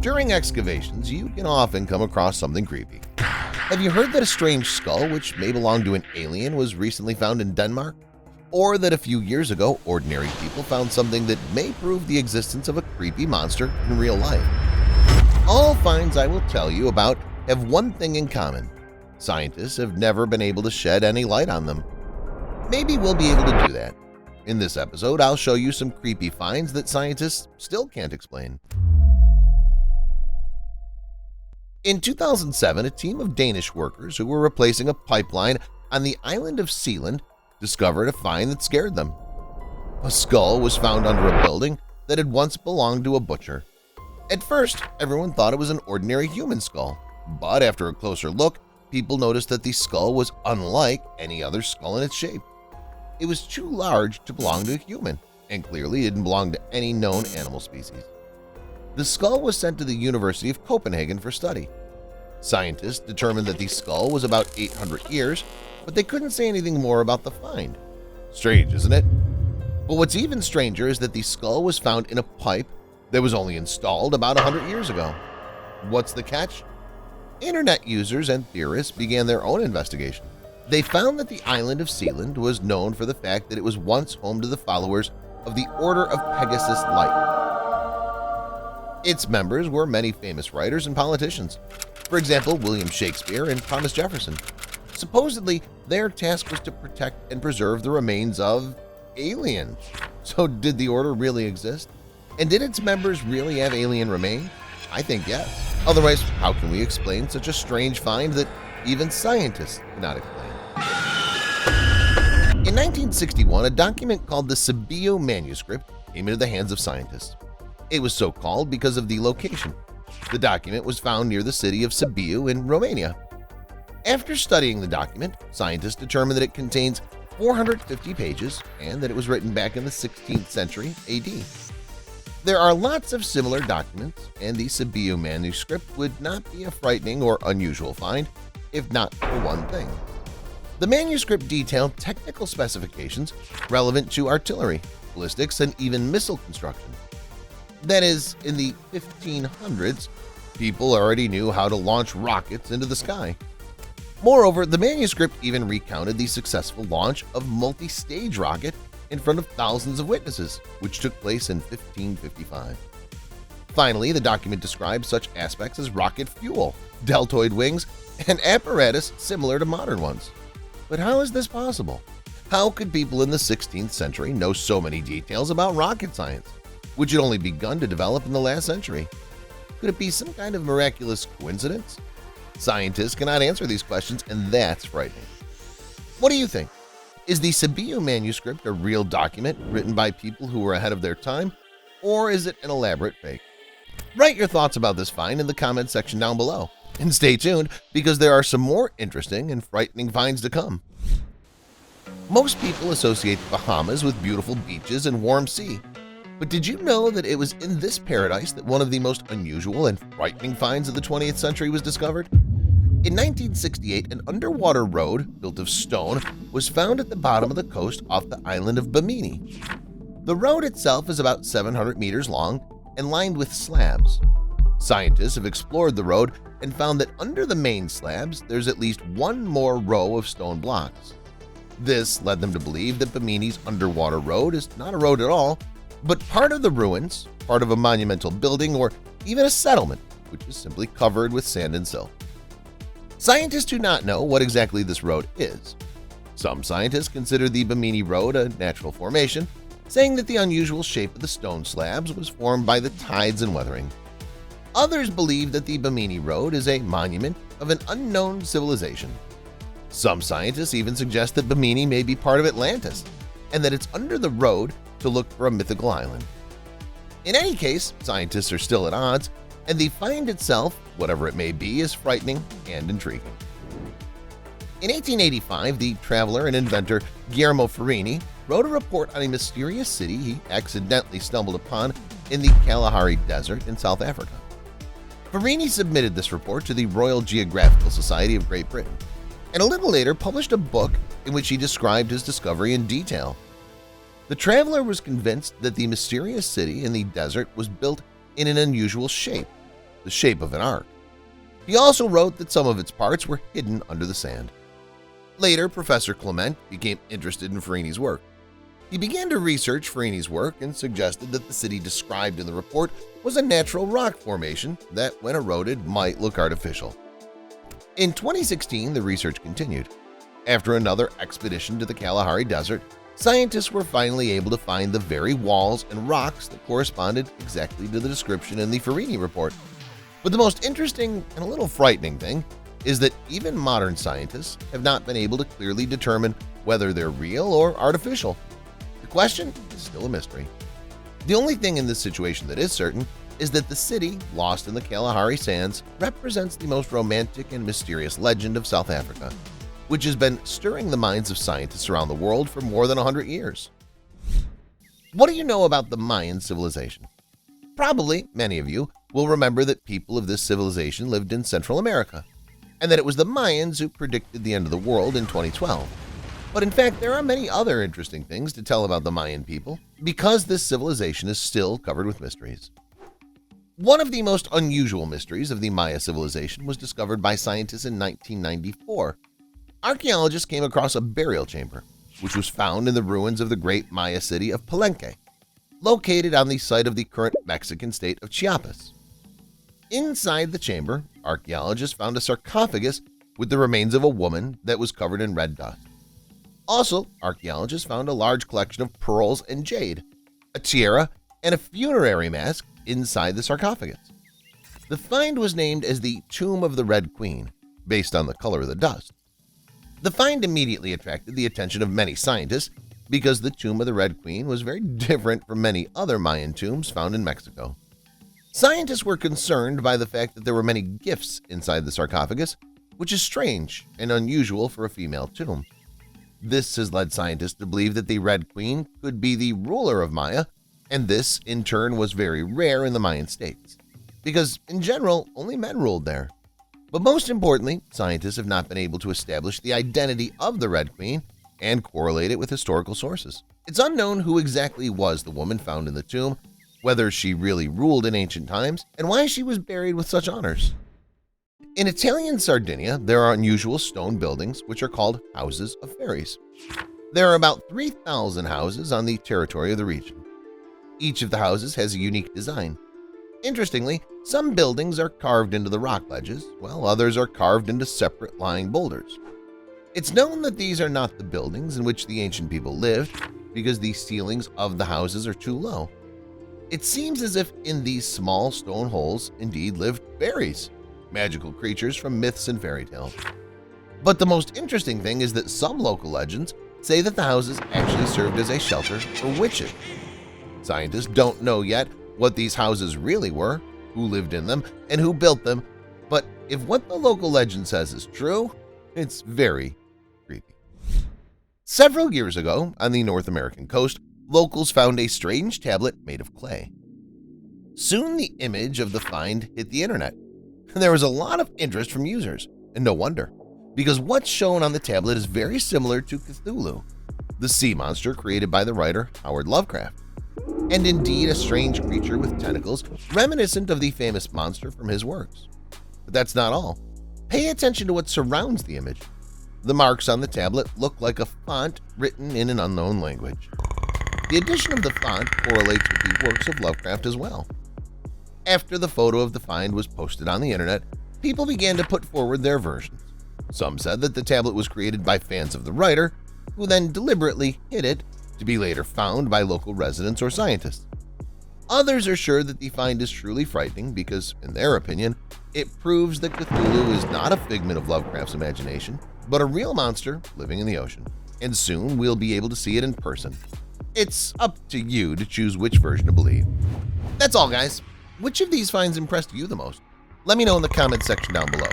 During excavations, you can often come across something creepy. Have you heard that a strange skull, which may belong to an alien, was recently found in Denmark? Or that a few years ago, ordinary people found something that may prove the existence of a creepy monster in real life? All finds I will tell you about have one thing in common. Scientists have never been able to shed any light on them. Maybe we'll be able to do that. In this episode, I'll show you some creepy finds that scientists still can't explain. In 2007, a team of Danish workers who were replacing a pipeline on the island of Sealand discovered a find that scared them. A skull was found under a building that had once belonged to a butcher. At first, everyone thought it was an ordinary human skull, but after a closer look, people noticed that the skull was unlike any other skull in its shape. It was too large to belong to a human, and clearly didn't belong to any known animal species. The skull was sent to the University of Copenhagen for study. Scientists determined that the skull was about 800 years, but they couldn't say anything more about the find. Strange, isn't it? But what's even stranger is that the skull was found in a pipe that was only installed about 100 years ago. What's the catch? Internet users and theorists began their own investigation. They found that the island of Sealand was known for the fact that it was once home to the followers of the Order of Pegasus Light. Its members were many famous writers and politicians. For example, William Shakespeare and Thomas Jefferson. Supposedly, their task was to protect and preserve the remains of aliens. So did the Order really exist? And did its members really have alien remains? I think yes. Otherwise, how can we explain such a strange find that even scientists cannot explain? In 1961, a document called the Sibiu Manuscript came into the hands of scientists. It was so called because of the location. The document was found near the city of Sibiu in Romania. After studying the document, scientists determined that it contains 450 pages and that it was written back in the 16th century AD. There are lots of similar documents, and the Sibiu manuscript would not be a frightening or unusual find if not for one thing. The manuscript detailed technical specifications relevant to artillery, ballistics, and even missile construction. That is, in the 1500s, people already knew how to launch rockets into the sky. Moreover, the manuscript even recounted the successful launch of a multi-stage rocket in front of thousands of witnesses, which took place in 1555. Finally, the document describes such aspects as rocket fuel, deltoid wings, and apparatus similar to modern ones. But how is this possible? How could people in the 16th century know so many details about rocket science, which had only begun to develop in the last century? Could it be some kind of miraculous coincidence? Scientists cannot answer these questions, and that's frightening. What do you think? Is the Sibiu manuscript a real document written by people who were ahead of their time, or is it an elaborate fake? Write your thoughts about this find in the comment section down below, and stay tuned because there are some more interesting and frightening finds to come. Most people associate the Bahamas with beautiful beaches and warm sea, but did you know that it was in this paradise that one of the most unusual and frightening finds of the 20th century was discovered? In 1968, an underwater road built of stone was found at the bottom of the coast off the island of Bimini. The road itself is about 700 meters long and lined with slabs. Scientists have explored the road and found that under the main slabs there's at least one more row of stone blocks. This led them to believe that Bimini's underwater road is not a road at all, but part of the ruins, part of a monumental building, or even a settlement, which is simply covered with sand and silt. Scientists do not know what exactly this road is. Some scientists consider the Bimini Road a natural formation, saying that the unusual shape of the stone slabs was formed by the tides and weathering. Others believe that the Bimini Road is a monument of an unknown civilization. Some scientists even suggest that Bimini may be part of Atlantis, and that it's under the road to look for a mythical island. In any case, scientists are still at odds, and the find itself, whatever it may be, is frightening and intriguing. In 1885, the traveler and inventor Guillermo Ferrini wrote a report on a mysterious city he accidentally stumbled upon in the Kalahari Desert in South Africa. Ferrini submitted this report to the Royal Geographical Society of Great Britain, and a little later published a book in which he described his discovery in detail. The traveler was convinced that the mysterious city in the desert was built in an unusual shape. the shape of an arc. He also wrote that some of its parts were hidden under the sand. Later, Professor Clement became interested in Farini's work. He began to research Farini's work and suggested that the city described in the report was a natural rock formation that, when eroded, might look artificial. In 2016, the research continued. After another expedition to the Kalahari Desert, scientists were finally able to find the very walls and rocks that corresponded exactly to the description in the Farini report. But the most interesting and a little frightening thing is that even modern scientists have not been able to clearly determine whether they're real or artificial. The question is still a mystery. The only thing in this situation that is certain is that the city, lost in the Kalahari Sands, represents the most romantic and mysterious legend of South Africa, which has been stirring the minds of scientists around the world for more than 100 years. What do you know about the Mayan civilization? Probably many of you will remember that people of this civilization lived in Central America, and that it was the Mayans who predicted the end of the world in 2012. But in fact, there are many other interesting things to tell about the Mayan people because this civilization is still covered with mysteries. One of the most unusual mysteries of the Maya civilization was discovered by scientists in 1994. Archaeologists came across a burial chamber, which was found in the ruins of the great Maya city of Palenque, located on the site of the current Mexican state of Chiapas. Inside the chamber, archaeologists found a sarcophagus with the remains of a woman that was covered in red dust. Also, archaeologists found a large collection of pearls and jade, a tiara, and a funerary mask inside the sarcophagus. The find was named as the Tomb of the Red Queen, based on the color of the dust. The find immediately attracted the attention of many scientists because the Tomb of the Red Queen was very different from many other Mayan tombs found in Mexico. Scientists were concerned by the fact that there were many gifts inside the sarcophagus, which is strange and unusual for a female tomb. This has led scientists to believe that the Red Queen could be the ruler of Maya, and this, in turn, was very rare in the Mayan states, because, in general, only men ruled there. But most importantly, scientists have not been able to establish the identity of the Red Queen and correlate it with historical sources. It's unknown who exactly was the woman found in the tomb, whether she really ruled in ancient times, and why she was buried with such honors. In Italian Sardinia, there are unusual stone buildings which are called Houses of Fairies. There are about 3,000 houses on the territory of the region. Each of the houses has a unique design. Interestingly, some buildings are carved into the rock ledges, while others are carved into separate lying boulders. It's known that these are not the buildings in which the ancient people lived because the ceilings of the houses are too low. It seems as if in these small stone holes indeed lived fairies, magical creatures from myths and fairy tales. But the most interesting thing is that some local legends say that the houses actually served as a shelter for witches. Scientists don't know yet what these houses really were, who lived in them, and who built them, but if what the local legend says is true, it's very creepy. Several years ago, on the North American coast, locals found a strange tablet made of clay. Soon the image of the find hit the internet. There was a lot of interest from users, and no wonder, because what's shown on the tablet is very similar to Cthulhu, the sea monster created by the writer Howard Lovecraft, and indeed a strange creature with tentacles reminiscent of the famous monster from his works. But that's not all. Pay attention to what surrounds the image. The marks on the tablet look like a font written in an unknown language. The addition of the font correlates with the works of Lovecraft as well. After the photo of the find was posted on the internet, people began to put forward their versions. Some said that the tablet was created by fans of the writer, who then deliberately hid it to be later found by local residents or scientists. Others are sure that the find is truly frightening because, in their opinion, it proves that Cthulhu is not a figment of Lovecraft's imagination, but a real monster living in the ocean. And soon we'll be able to see it in person. It's up to you to choose which version to believe. That's all, guys. Which of these finds impressed you the most? Let me know in the comment section down below.